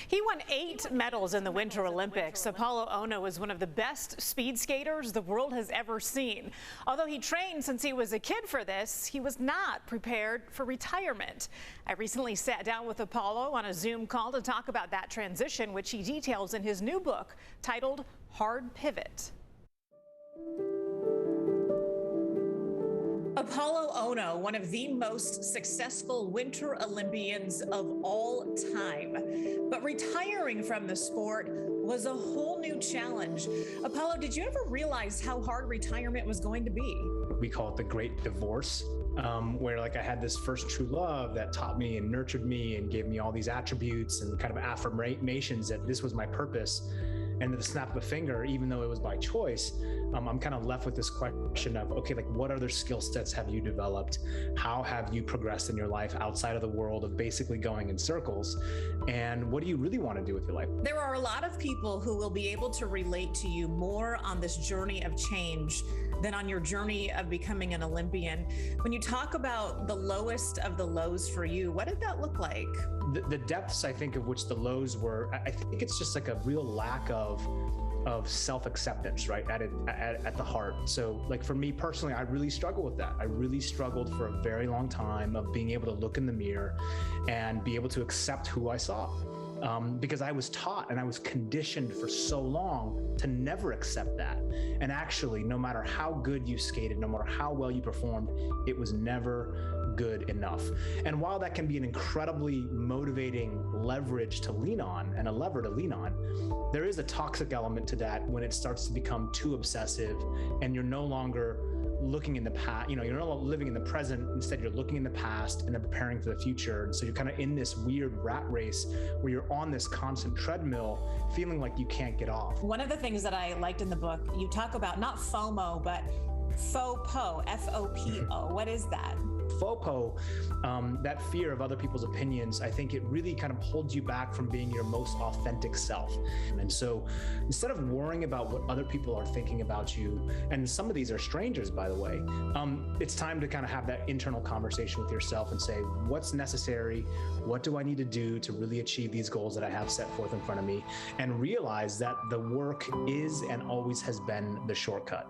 He won 8 medals in the Winter Olympics. Apolo Ohno is one of the best speed skaters the world has ever seen. Although he trained since he was a kid for this, he was not prepared for retirement. I recently sat down with Apolo on a Zoom call to talk about that transition, which he details in his new book titled Hard Pivot. Apolo Ohno, one of the most successful Winter Olympians of all time. But retiring from the sport was a whole new challenge. Apolo, did you ever realize how hard retirement was going to be? We call it the great divorce, where I had this first true love that taught me and nurtured me and gave me all these attributes and kind of affirmations that this was my purpose. And at the snap of a finger, even though it was by choice, I'm kind of left with this question of, okay, what other skill sets have you developed? How have you progressed in your life outside of the world of basically going in circles? And what do you really want to do with your life? There are a lot of people who will be able to relate to you more on this journey of change than on your journey of becoming an Olympian. When you talk about the lowest of the lows for you, what did that look like? The depths, I think, of which the lows were, I think it's just a real lack of self-acceptance, right, at the heart. So for me personally, I really struggle with that. I really struggled for a very long time of being able to look in the mirror and be able to accept who I saw. Because I was taught and I was conditioned for so long to never accept that. And actually, no matter how good you skated, no matter how well you performed, it was never good enough. And while that can be an incredibly motivating leverage to lean on and a lever to lean on, there is a toxic element to that when it starts to become too obsessive and you're no longer looking in the past, you're no longer living in the present. Instead, you're looking in the past and then preparing for the future. And so you're kind of in this weird rat race where you're on this constant treadmill, feeling like you can't get off. One of the things that I liked in the book, you talk about not FOMO, but FOPO, F-O-P-O. What is that? FOPO, that fear of other people's opinions, I think it really kind of holds you back from being your most authentic self. And so instead of worrying about what other people are thinking about you, and some of these are strangers, by the way, it's time to kind of have that internal conversation with yourself and say, what's necessary? What do I need to do to really achieve these goals that I have set forth in front of me? And realize that the work is and always has been the shortcut.